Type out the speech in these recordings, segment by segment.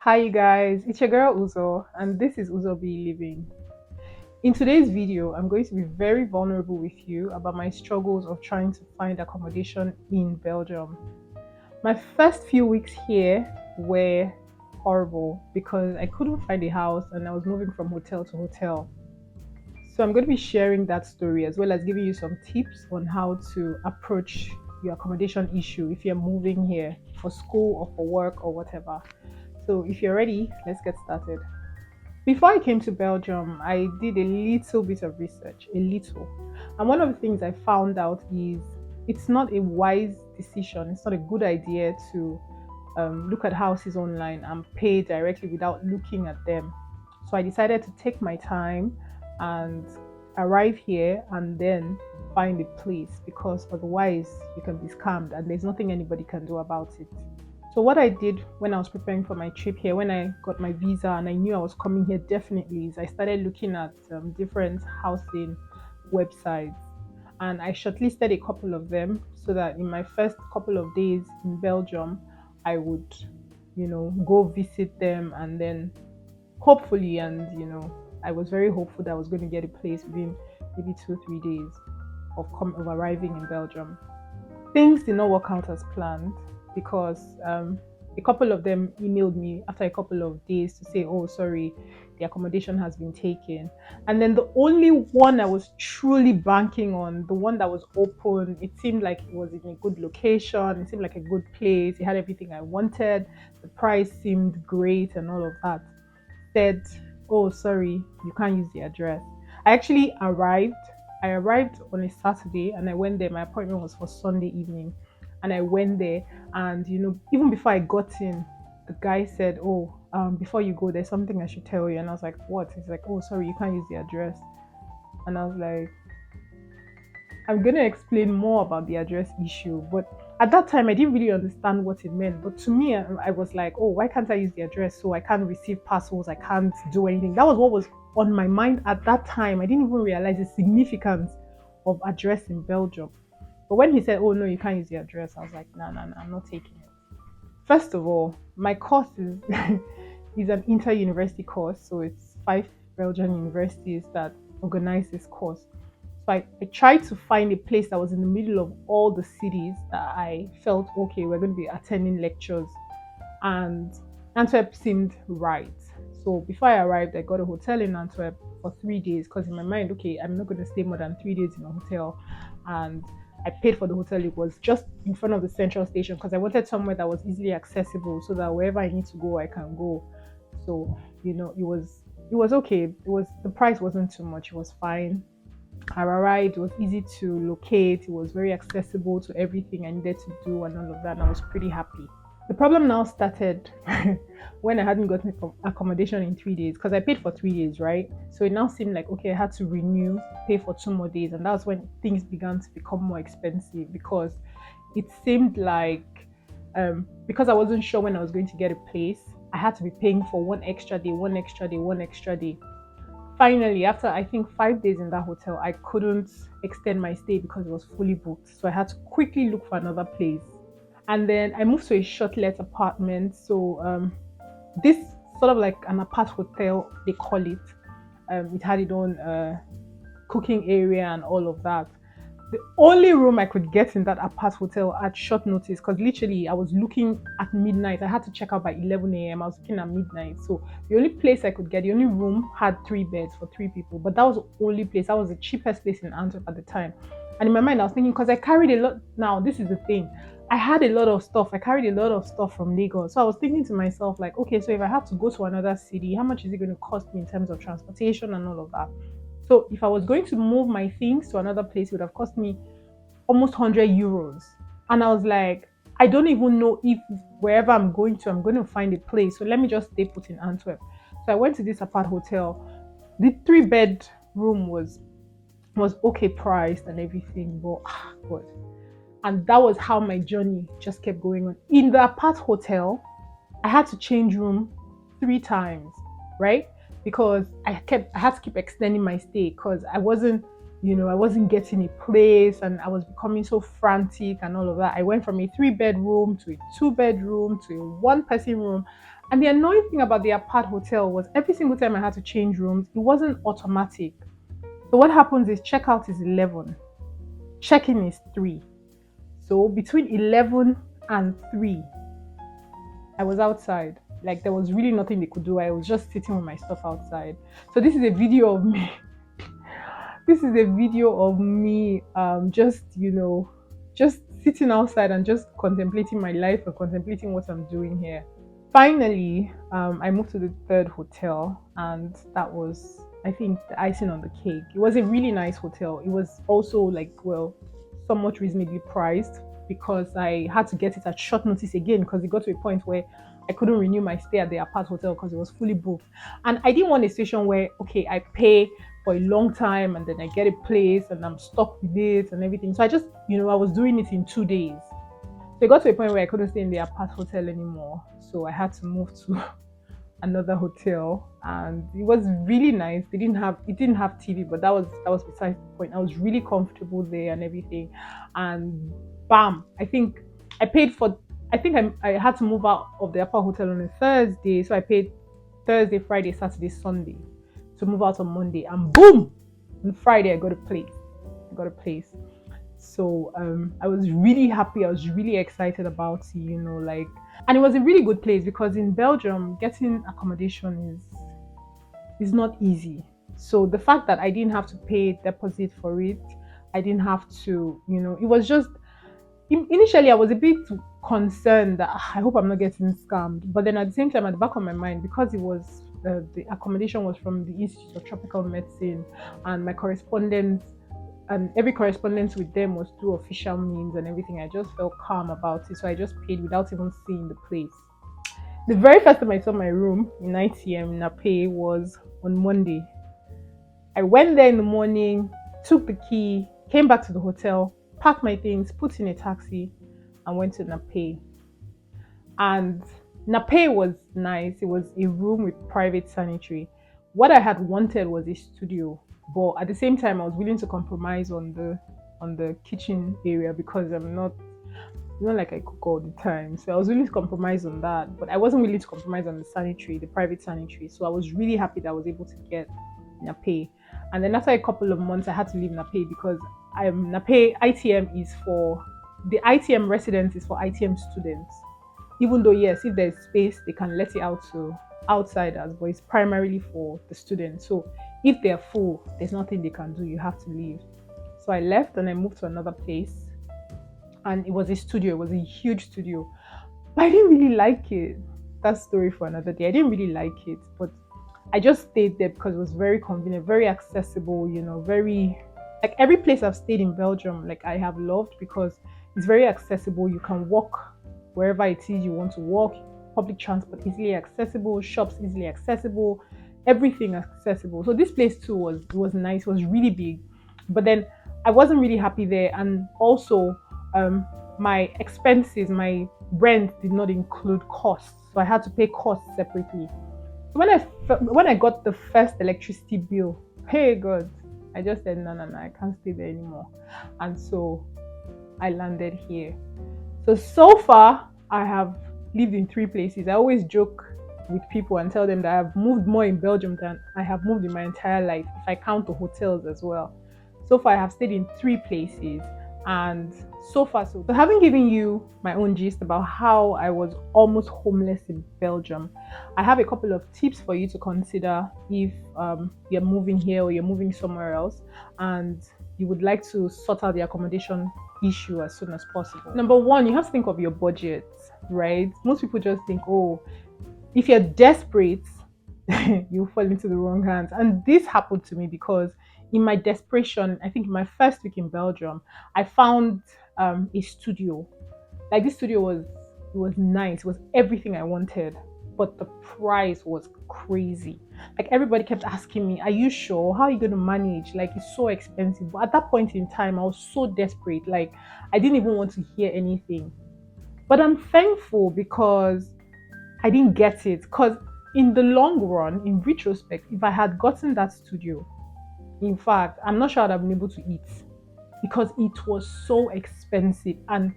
Hi you guys, it's your girl Uzo and this is Uzo Be Living. In today's video, I'm going to be very vulnerable with you about my struggles of trying to find accommodation in Belgium. My first few weeks here were horrible because I couldn't find a house and I was moving from hotel to hotel. So I'm going to be sharing that story as well as giving you some tips on how to approach your accommodation issue if you're moving here for school or for work or whatever. So if you're ready, let's get started. Before I came to Belgium, I did a little bit of research, a little. And one of the things I found out is it's not a wise decision, it's not a good idea to look at houses online and pay directly without looking at them. So I decided to take my time and arrive here and then find a place because otherwise you can be scammed and there's nothing anybody can do about it. So what I did when I was preparing for my trip here, when I got my visa and I knew I was coming here definitely, is I started looking at different housing websites and I shortlisted a couple of them so that in my first couple of days in Belgium, I would, go visit them and then hopefully, I was very hopeful that I was going to get a place within maybe 2 3 days of arriving in Belgium. Things did not work out as planned because a couple of them emailed me after a couple of days to say, oh, sorry, the accommodation has been taken. And then the only one I was truly banking on, the one that was open, it seemed like it was in a good location, it seemed like a good place, it had everything I wanted, the price seemed great, and all of that, said, oh, sorry, you can't use the address. I actually arrived. I arrived on a Saturday and I went there. My appointment was for Sunday evening. And I went there. And, even before I got in, the guy said, oh, before you go, there's something I should tell you. And I was like, what? He's like, oh, sorry, you can't use the address. And I was like, I'm going to explain more about the address issue. But at that time, I didn't really understand what it meant. But to me, I was like, oh, why can't I use the address? So I can't receive parcels. I can't do anything. That was what was on my mind at that time. I didn't even realize the significance of address in Belgium. But when he said, oh, no, you can't use the address, I was like, no, no, no, I'm not taking it. First of all, my course is, is an inter-university course. So it's 5 Belgian universities that organize this course. So I tried to find a place that was in the middle of all the cities that I felt okay, we're going to be attending lectures. And Antwerp seemed right. So before I arrived, I got a hotel in Antwerp for 3 days because in my mind, okay, I'm not going to stay more than 3 days in a hotel. And I paid for the hotel. It was just in front of the central station because I wanted somewhere that was easily accessible so that wherever I need to go, I can go. So, it was okay. It was the price wasn't too much. It was fine. I arrived, it was easy to locate, it was very accessible to everything I needed to do and all of that, and I was pretty happy. The problem now started when I hadn't gotten accommodation in 3 days because I paid for 3 days, right? So it now seemed like, okay, I had to renew, pay for 2 more days, and that's when things began to become more expensive because it seemed like because I wasn't sure when I was going to get a place, I had to be paying for one extra day, one extra day, one extra day. Finally, after I think 5 days in that hotel, I couldn't extend my stay because it was fully booked. So I had to quickly look for another place. And then I moved to a short let apartment. So this sort of like an apart hotel, they call it. It had its own cooking area and all of that. The only room I could get in that apart hotel at short notice, because literally I was looking at midnight. I had to check out by 11 a.m. I was looking at midnight. So the only place I could get, the only room had 3 beds for 3 people. But that was the only place. That was the cheapest place in Antwerp at the time. And in my mind, I was thinking, because I carried a lot. Now, this is the thing. I had a lot of stuff. I carried a lot of stuff from Lagos. So I was thinking to myself, like, okay, so if I have to go to another city, how much is it going to cost me in terms of transportation and all of that? So if I was going to move my things to another place, it would have cost me almost 100 euros. And I was like, I don't even know if wherever I'm going to find a place. So let me just stay put in Antwerp. So I went to this apart hotel. The 3 bed room was okay priced and everything, but God. And that was how my journey just kept going on. In the apart hotel, I had to change room 3 times, right? Because I had to keep extending my stay because I wasn't getting a place and I was becoming so frantic and all of that. I went from a 3 bedroom to a 2 bedroom to a 1 person room. And the annoying thing about the apart hotel was every single time I had to change rooms, it wasn't automatic. So what happens is checkout is 11, check-in is 3. So between 11 and 3, I was outside. Like there was really nothing they could do. I was just sitting with my stuff outside. So this is a video of me. This is a video of me just, just sitting outside and just contemplating my life and contemplating what I'm doing here. Finally, I moved to the third hotel, and that was, I think, the icing on the cake. It was a really nice hotel. It was also somewhat reasonably priced because I had to get it at short notice again because it got to a point where I couldn't renew my stay at the apart hotel because it was fully booked. And I didn't want a situation where, okay, I pay for a long time and then I get a place and I'm stuck with it and everything. So I just, I was doing it in 2 days. So it got to a point where I couldn't stay in the apart hotel anymore. So I had to move to another hotel, and it was really nice. It didn't have TV, but that was besides the point. I was really comfortable there and everything. And bam, I had to move out of the apart hotel on a Thursday. So I paid Thursday, Friday, Saturday, Sunday to move out on Monday. And boom! On Friday I got a place. So I was really happy. I was really excited about it, and it was a really good place because in Belgium, getting accommodation is not easy. So the fact that I didn't have to pay deposit for it, I didn't have to, it was just initially I was a bit concerned that I hope I'm not getting scammed. But then at the same time, at the back of my mind, because it was the accommodation was from the Institute of Tropical Medicine, and my correspondence and every correspondence with them was through official means and everything. I just felt calm about it, so I just paid without even seeing the place. The very first time I saw my room in ITM in Nape was on Monday. I went there in the morning, took the key, came back to the hotel, packed my things, put in a taxi, and went to Nape. And Nape was nice. It was a room with private sanitary. What I had wanted was a studio, but at the same time, I was willing to compromise on the kitchen area because I'm not like I cook all the time. So I was willing to compromise on that, but I wasn't willing to compromise on the private sanitary. So I was really happy that I was able to get Nape. And then after a couple of months, I had to leave Nape because Nape ITM is for the ITM residence is for ITM students. Even though yes, if there's space, they can let it out to outsiders, but it's primarily for the students. So if they're full, there's nothing they can do. You have to leave. So I left and I moved to another place, and it was a studio. It was a huge studio, but I didn't really like it. That story for another day. I didn't really like it, but I just stayed there because it was very convenient, very accessible. Very like every place I've stayed in Belgium, like I have loved because it's very accessible. You can walk wherever it is you want to walk. Public transport easily accessible, shops easily accessible, everything accessible. So this place too was nice. It was really big, but then I wasn't really happy there, and also my expenses, my rent did not include costs, so I had to pay costs separately. So when I got the first electricity bill, hey God, I just said no, I can't stay there anymore, and so I landed here. So far I have lived in 3 places. I always joke with people and tell them that I've moved more in Belgium than I have moved in my entire life, if I count the hotels as well. So far I have stayed in 3 places, and so far so. So having given you my own gist about how I was almost homeless in Belgium, I have a couple of tips for you to consider if you're moving here or you're moving somewhere else and you would like to sort out the accommodation issue as soon as possible. Number 1, you have to think of your budget, right? Most people just think, oh, if you're desperate, you fall into the wrong hands. And this happened to me because in my desperation, I think in my first week in Belgium, I found a studio. Like this studio was nice. It was everything I wanted, but the price was crazy. Like everybody kept asking me, "Are you sure? How are you going to manage? Like it's so expensive." But at that point in time, I was so desperate. Like I didn't even want to hear anything. But I'm thankful because I didn't get it. Because in the long run, in retrospect, if I had gotten that studio, in fact, I'm not sure I'd have been able to eat because it was so expensive. And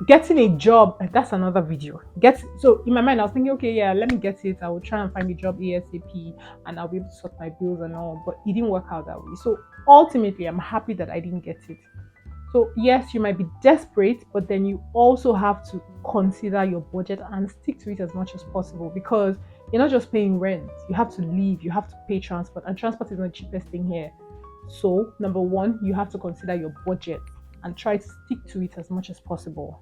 Getting a job, that's another video. Get so in my mind, I was thinking, okay, yeah, let me get it. I will try and find a job ASAP, and I'll be able to sort my bills and all. But it didn't work out that way. So ultimately, I'm happy that I didn't get it. So yes, you might be desperate, but then you also have to consider your budget and stick to it as much as possible, because you're not just paying rent. You have to live, you have to pay transport, and transport is not the cheapest thing here. So number one, you have to consider your budget and try to stick to it as much as possible.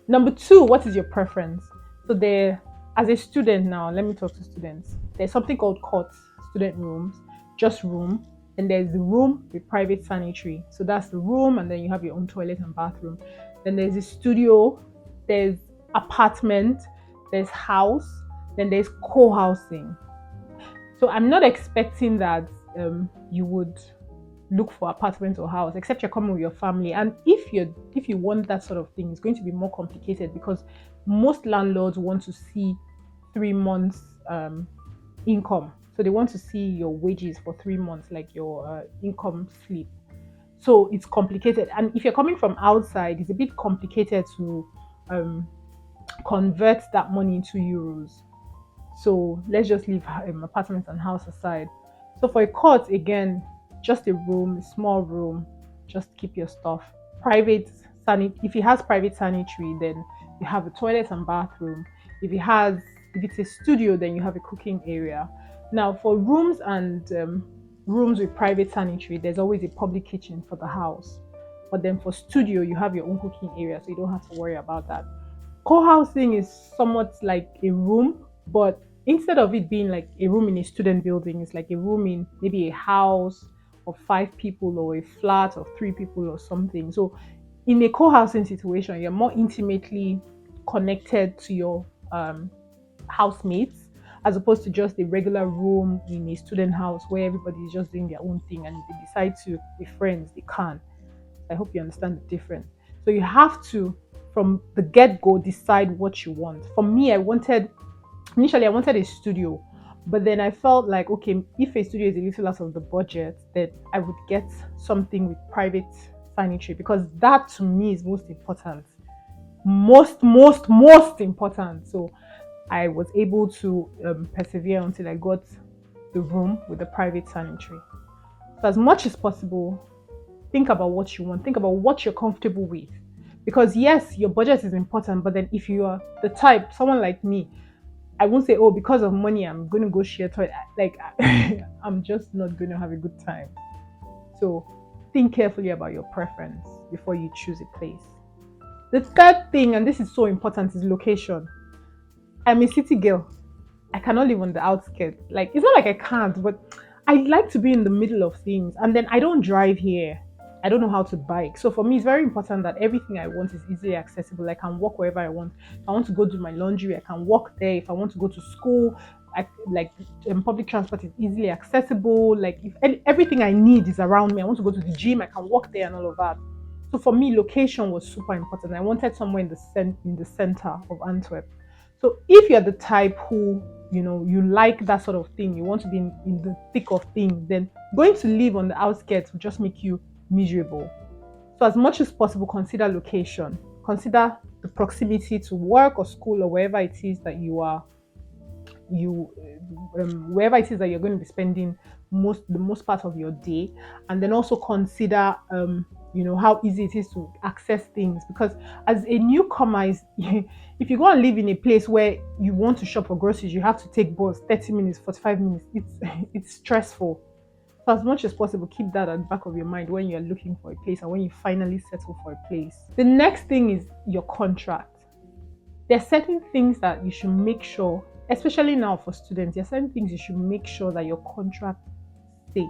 Number two, what is your preference? So there, as a student now, let me talk to students. There's something called courts, student rooms, just room. And there's the room with private sanitary. So that's the room, and then you have your own toilet and bathroom. Then there's a studio, there's apartment, there's house, then there's co-housing. So I'm not expecting that you would look for apartment or house, except you're coming with your family. And if you want that sort of thing, it's going to be more complicated, because most landlords want to see 3 months income. So they want to see your wages for 3 months, like your income slip. So it's complicated. And if you're coming from outside, it's a bit complicated to um, convert that money into euros. So let's just leave apartments and house aside. So for a court, again, just a room, a small room, just keep your stuff. Private if it has private sanitary, then you have a toilet and bathroom. If it's a studio, then you have a cooking area. Now for rooms and rooms with private sanitary, there's always a public kitchen for the house. But then for studio, you have your own cooking area, so you don't have to worry about that. Co-housing is somewhat like a room, but instead of it being like a room in a student building, it's like a room in maybe a house of 5 people, or a flat of 3 people or something. So in a co-housing situation, you're more intimately connected to your housemates, as opposed to just a regular room in a student house where everybody is just doing their own thing, and if they decide to be friends, they can. I hope you understand the difference. So you have to, from the get-go, decide what you want. For me, initially I wanted a studio, but then I felt like, okay, if a studio is a little out of the budget, then I would get something with private sanitary, because that to me is most important. Most important. So I was able to persevere until I got the room with the private sanitary. So as much as possible, think about what you want, think about what you're comfortable with. Because yes, your budget is important, but then if you are the type, someone like me, I won't say, oh, because of money, I'm going to go share toilet. Like, I'm just not going to have a good time. So think carefully about your preference before you choose a place. The third thing, and this is so important, is location. I'm a city girl. I cannot live on the outskirts. Like, it's not like I can't, but I like to be in the middle of things. And then I don't drive here. I don't know how to bike. So for me, it's very important that everything I want is easily accessible. I can walk wherever I want. If I want to go do my laundry, I can walk there. If I want to go to school, public transport is easily accessible. Like, if everything I need is around me, I want to go to the gym, I can walk there and all of that. So for me, location was super important. I wanted somewhere in the center of Antwerp. So if you're the type who, you like that sort of thing, you want to be in the thick of things, then going to live on the outskirts will just make you miserable. So as much as possible, consider location. Consider the proximity to work or school or wherever it is that wherever it is that you're going to be spending the most part of your day. And then also consider how easy it is to access things, because as a newcomer, if you go and live in a place where you want to shop for groceries, you have to take bus 30 minutes, 45 minutes. It's stressful. So as much as possible, keep that at the back of your mind when you're looking for a place and when you finally settle for a place. The next thing is your contract. There are certain things that you should make sure, especially now for students, there are certain things you should make sure that your contract says.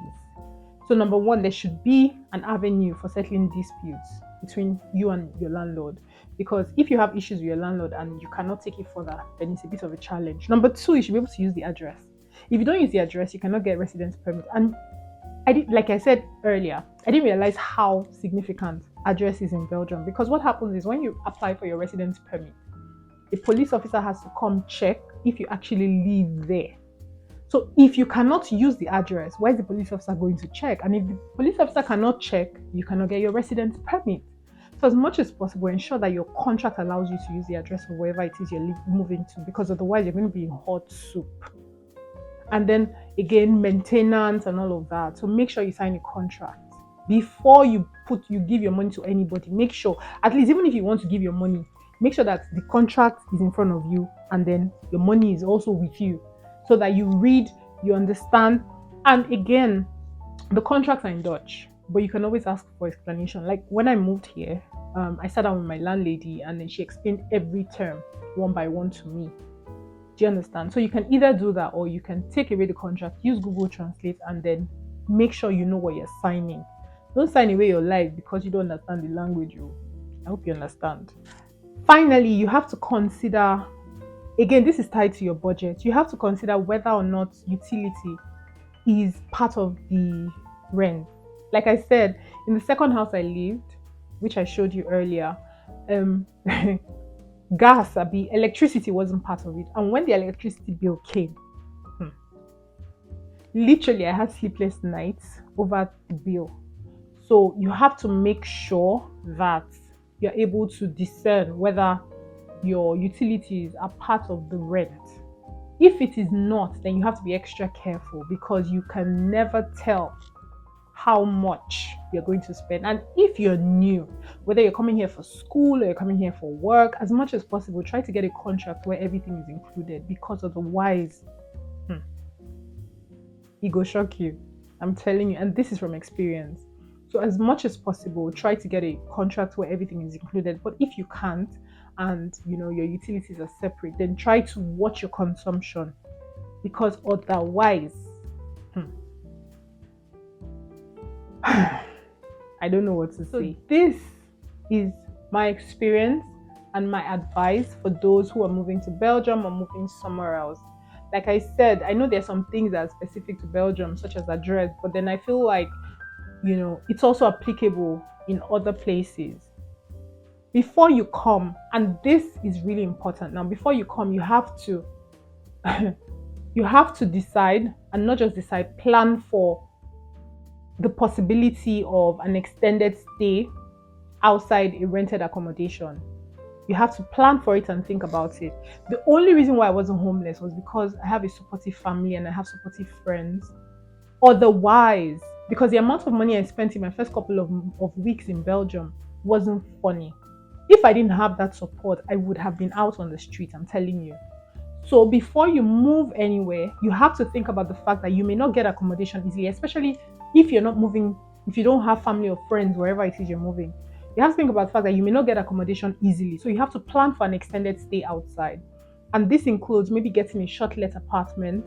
So number one, there should be an avenue for settling disputes between you and your landlord. Because if you have issues with your landlord and you cannot take it further, then it's a bit of a challenge. Number two, you should be able to use the address. If you don't use the address, you cannot get residence permit. And like I said earlier, I didn't realize how significant address is in Belgium, because what happens is when you apply for your residence permit, the police officer has to come check if you actually live there. So if you cannot use the address, why is the police officer going to check? And if the police officer cannot check, you cannot get your residence permit. So as much as possible, ensure that your contract allows you to use the address of wherever it is you're moving to, because otherwise you're going to be in hot soup. And then again, maintenance and all of that. So make sure you sign a contract before you give your money to anybody. Make sure, at least even if you want to give your money, make sure that the contract is in front of you and then your money is also with you, so that you read, you understand. And again, the contracts are in Dutch, but you can always ask for explanation. Like when I moved here, I sat down with my landlady and then she explained every term one by one to me. Do you understand? So you can either do that, or you can take away the contract, use Google Translate, and then make sure you know what you're signing. Don't sign away your life because you don't understand the language. I hope you understand. Finally, you have to consider, again, this is tied to your budget. You have to consider whether or not utility is part of the rent. Like I said, in the second house I lived, which I showed you earlier, gas, electricity wasn't part of it. And when the electricity bill came, literally I had sleepless nights over the bill. So you have to make sure that you're able to discern whether your utilities are part of the rent. If it is not, then you have to be extra careful, because you can never tell how much you're going to spend. And if you're new, whether you're coming here for school or you're coming here for work, as much as possible, try to get a contract where everything is included, because otherwise, it go shock you. I'm telling you, and this is from experience. So as much as possible, try to get a contract where everything is included. But if you can't, and your utilities are separate, then try to watch your consumption, because otherwise, I don't know what to say. So this is my experience and my advice for those who are moving to Belgium or moving somewhere else. Like I said, I know there's some things that are specific to Belgium, such as address, but then I feel like, it's also applicable in other places. Before you come, and this is really important now, before you come, you have to decide, and not just decide, plan for the possibility of an extended stay outside a rented accommodation. You have to plan for it and think about it. The only reason why I wasn't homeless was because I have a supportive family and I have supportive friends. Otherwise, because the amount of money I spent in my first couple of weeks in Belgium wasn't funny. If I didn't have that support, I would have been out on the street, I'm telling you. So before you move anywhere, you have to think about the fact that you may not get accommodation easily, especially if you're not moving, if you don't have family or friends wherever it is you're moving. You have to think about the fact that you may not get accommodation easily. So you have to plan for an extended stay outside. And this includes maybe getting a short-let apartment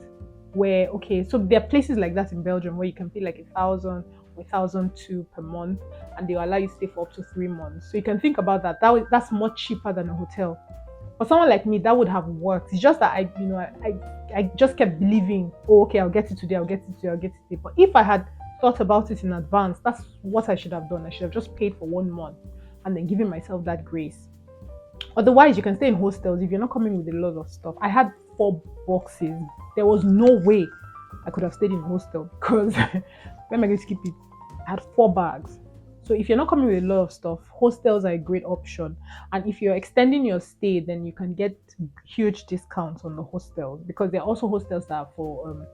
where, so there are places like that in Belgium where you can pay like 1,000 or 1,200 per month, and they'll allow you to stay for up to 3 months. So you can think about that. That's much cheaper than a hotel. For someone like me, that would have worked. It's just that I just kept believing, I'll get it today, I'll get it today, I'll get it today. But if I had thought about it in advance, that's what I should have done. I should have just paid for 1 month and then given myself that grace. Otherwise, you can stay in hostels if you're not coming with a lot of stuff. I had 4 boxes. There was no way I could have stayed in a hostel, because where am I going to keep it? I had 4 bags. So if you're not coming with a lot of stuff, hostels are a great option. And if you're extending your stay, then you can get huge discounts on the hostels, because there are also hostels that are for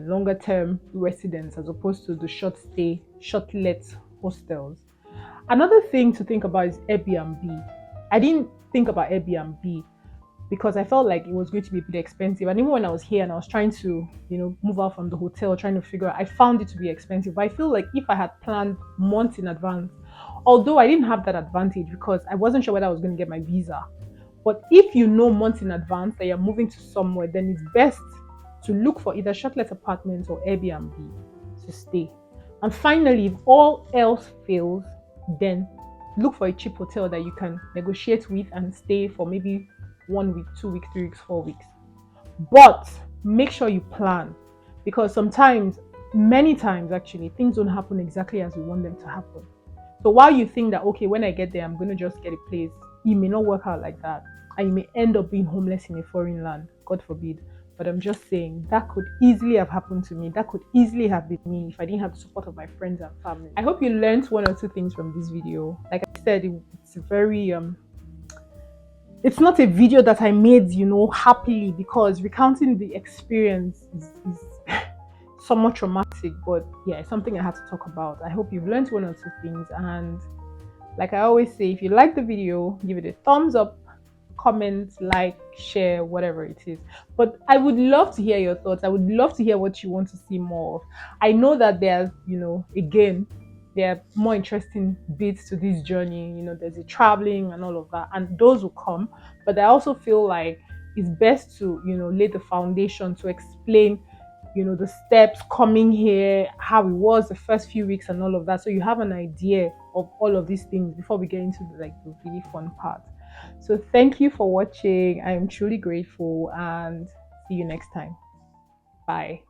longer term residents, as opposed to the short-let hostels. Another thing to think about is Airbnb. I didn't think about Airbnb because I felt like it was going to be a bit expensive. And even when I was here and I was trying to, move out from the hotel, trying to figure out, I found it to be expensive. But I feel like if I had planned months in advance, although I didn't have that advantage because I wasn't sure whether I was going to get my visa. But if you know months in advance that you're moving to somewhere, then it's best to look for either short-let apartments or Airbnb to stay. And finally, if all else fails, then look for a cheap hotel that you can negotiate with and stay for maybe 1 week, 2 weeks, 3 weeks, 4 weeks. But make sure you plan, because many times actually, things don't happen exactly as we want them to happen. So while you think that, when I get there, I'm going to just get a place, it may not work out like that. And you may end up being homeless in a foreign land, God forbid. But I'm just saying that could easily have happened to me. That could easily have been me if I didn't have the support of my friends and family. I hope you learned one or two things from this video. Like I said, it's very it's not a video that I made, happily, because recounting the experience is somewhat traumatic. But yeah, it's something I had to talk about. I hope you've learned one or two things. And like I always say, if you like the video, give it a thumbs up, comment, like, share, whatever it is. But I would love to hear your thoughts. I would love to hear what you want to see more of. I know that there's, again, there are more interesting bits to this journey. There's the traveling and all of that, and those will come. But I also feel like it's best to, lay the foundation to explain, the steps coming here, how it was the first few weeks and all of that. So you have an idea of all of these things before we get into the really fun part. So thank you for watching. I am truly grateful and see you next time. Bye.